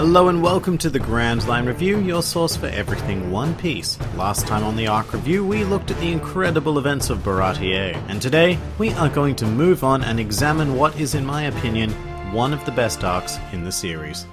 Hello and welcome to the Grand Line Review, your source for everything One Piece. Last time on the Arc Review, we looked at the incredible events of Baratie, and today we are going to move on and examine what is, in my opinion, one of the best arcs in the series.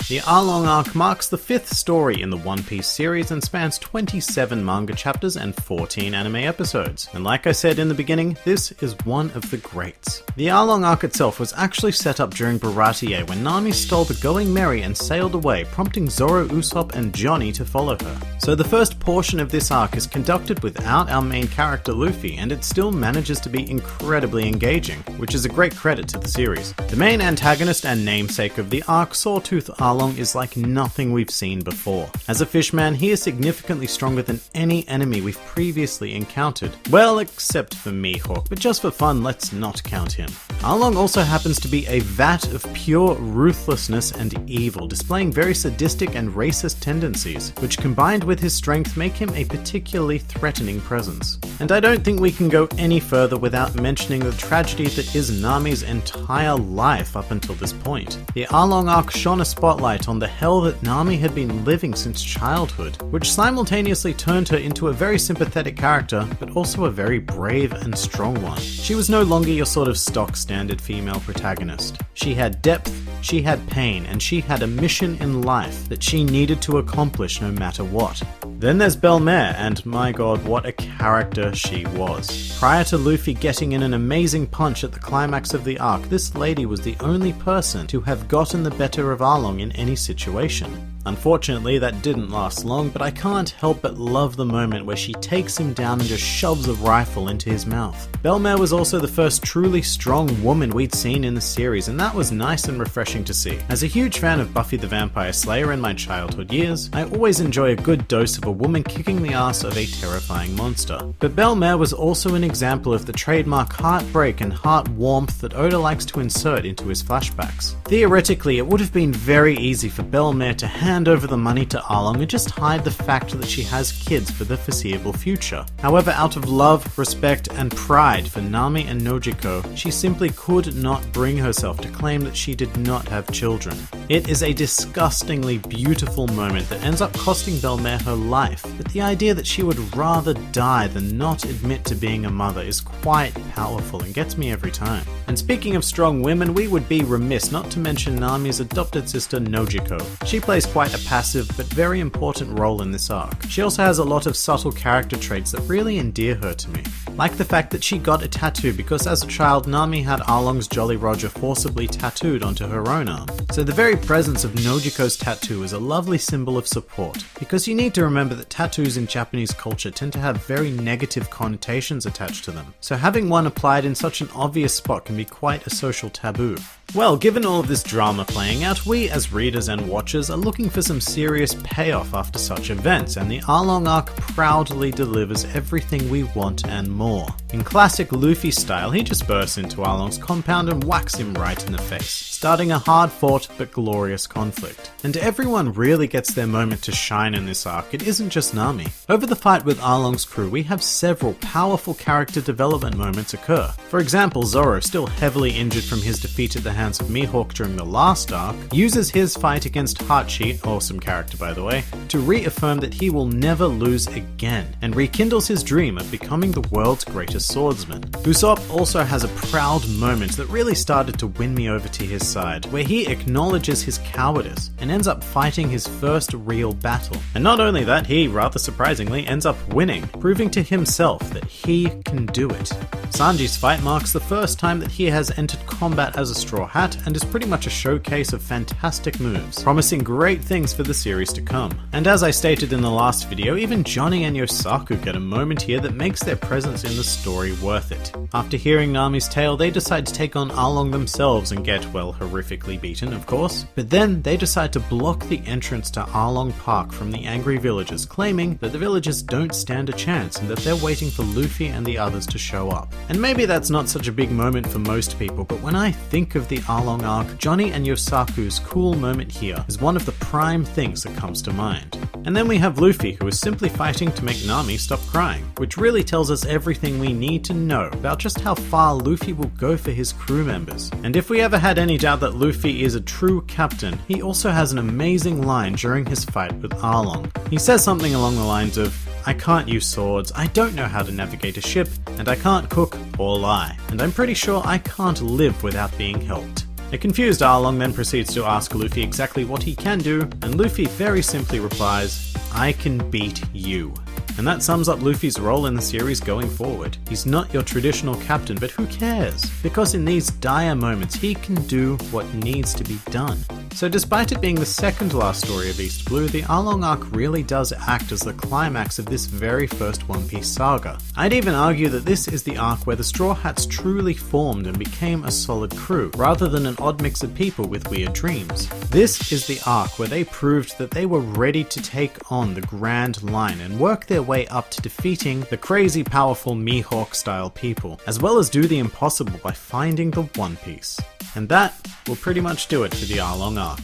The Arlong arc marks the fifth story in the One Piece series and spans 27 manga chapters and 14 anime episodes. And like I said in the beginning, this is one of the greats. The Arlong arc itself was actually set up during Baratie when Nami stole the Going Merry and sailed away, prompting Zoro, Usopp and Johnny to follow her. So the first portion of this arc is conducted without our main character Luffy, and it still manages to be incredibly engaging, which is a great credit to the series. The main antagonist and namesake of the arc, Sawtooth Arlong, is like nothing we've seen before. As a fishman, he is significantly stronger than any enemy we've previously encountered. Well, except for Mihawk, but just for fun, let's not count him. Arlong also happens to be a vat of pure ruthlessness and evil, displaying very sadistic and racist tendencies, which combined with his strength make him a particularly threatening presence. And I don't think we can go any further without mentioning the tragedy that is Nami's entire life up until this point. The Arlong arc shone a spotlight on the hell that Nami had been living since childhood, which simultaneously turned her into a very sympathetic character, but also a very brave and strong one. She was no longer your sort of stock standard female protagonist. She had depth, she had pain, and she had a mission in life that she needed to accomplish no matter what. Then there's Belle-Mère, and my god, what a character she was. Prior to Luffy getting in an amazing punch at the climax of the arc, this lady was the only person to have gotten the better of Arlong in any situation. Unfortunately, that didn't last long, but I can't help but love the moment where she takes him down and just shoves a rifle into his mouth. Belle-Mère was also the first truly strong woman we'd seen in the series, and that was nice and refreshing to see. As a huge fan of Buffy the Vampire Slayer in my childhood years, I always enjoy a good dose of a woman kicking the ass of a terrifying monster. But Belle-Mère was also an example of the trademark heartbreak and heart warmth that Oda likes to insert into his flashbacks. Theoretically, it would have been very easy for Belle-Mère to hand over the money to Arlong and just hide the fact that she has kids for the foreseeable future. However, out of love, respect, and pride for Nami and Nojiko, she simply could not bring herself to claim that she did not have children. It is a disgustingly beautiful moment that ends up costing Belle-Mère her life, but the idea that she would rather die than not admit to being a mother is quite powerful and gets me every time. And speaking of strong women, we would be remiss not to mention Nami's adopted sister Nojiko. She plays quite a passive but very important role in this arc. She also has a lot of subtle character traits that really endear her to me. Like the fact that she got a tattoo because as a child Nami had Arlong's Jolly Roger forcibly tattooed onto her own arm. So the very presence of Nojiko's tattoo is a lovely symbol of support, because you need to remember that tattoos in Japanese culture tend to have very negative connotations attached to them. So having one applied in such an obvious spot can be quite a social taboo. Well, given all of this drama playing out, we as readers and watchers are looking for some serious payoff after such events, and the Arlong arc proudly delivers everything we want and more. In classic Luffy style, he just bursts into Arlong's compound and whacks him right in the face, starting a hard-fought but glorious conflict. And everyone really gets their moment to shine in this arc, it isn't just Nami. Over the fight with Arlong's crew, we have several powerful character development moments occur. For example, Zoro, still heavily injured from his defeat at the hands of Mihawk during the last arc, uses his fight against Hachi, awesome character by the way, to reaffirm that he will never lose again, and rekindles his dream of becoming the world's greatest swordsman. Usopp also has a proud moment that really started to win me over to his side, where he acknowledges his cowardice and ends up fighting his first real battle. And not only that, he, rather surprisingly, ends up winning, proving to himself that he can do it. Sanji's fight marks the first time that he has entered combat as a Straw Hat, and is pretty much a showcase of fantastic moves, promising great things for the series to come. And as I stated in the last video, even Johnny and Yosaku get a moment here that makes their presence in the story worth it. After hearing Nami's tale, they decide to take on Arlong themselves and get, well, horrifically beaten, of course. But then they decide to block the entrance to Arlong Park from the angry villagers, claiming that the villagers don't stand a chance and that they're waiting for Luffy and the others to show up. And maybe that's not such a big moment for most people, but when I think of the Arlong arc, Johnny and Yosaku's cool moment here is one of the prime things that comes to mind. And then we have Luffy, who is simply fighting to make Nami stop crying, which really tells us everything we need to know about just how far Luffy will go for his crew members. And if we ever had any doubt out that Luffy is a true captain, he also has an amazing line during his fight with Arlong. He says something along the lines of, "I can't use swords, I don't know how to navigate a ship, and I can't cook or lie, and I'm pretty sure I can't live without being helped." A confused Arlong then proceeds to ask Luffy exactly what he can do, and Luffy very simply replies, "I can beat you." And that sums up Luffy's role in the series going forward. He's not your traditional captain, but who cares? Because in these dire moments, he can do what needs to be done. So despite it being the second last story of East Blue, the Arlong arc really does act as the climax of this very first One Piece saga. I'd even argue that this is the arc where the Straw Hats truly formed and became a solid crew, rather than an odd mix of people with weird dreams. This is the arc where they proved that they were ready to take on the Grand Line and work their way up to defeating the crazy powerful Mihawk style people, as well as do the impossible by finding the One Piece. And that will pretty much do it for the Arlong arc.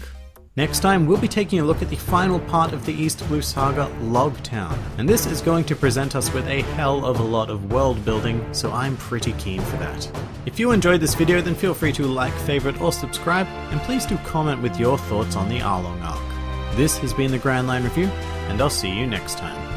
Next time, we'll be taking a look at the final part of the East Blue Saga, Log Town, and this is going to present us with a hell of a lot of world building, so I'm pretty keen for that. If you enjoyed this video, then feel free to like, favorite, or subscribe, and please do comment with your thoughts on the Arlong arc. This has been the Grand Line Review, and I'll see you next time.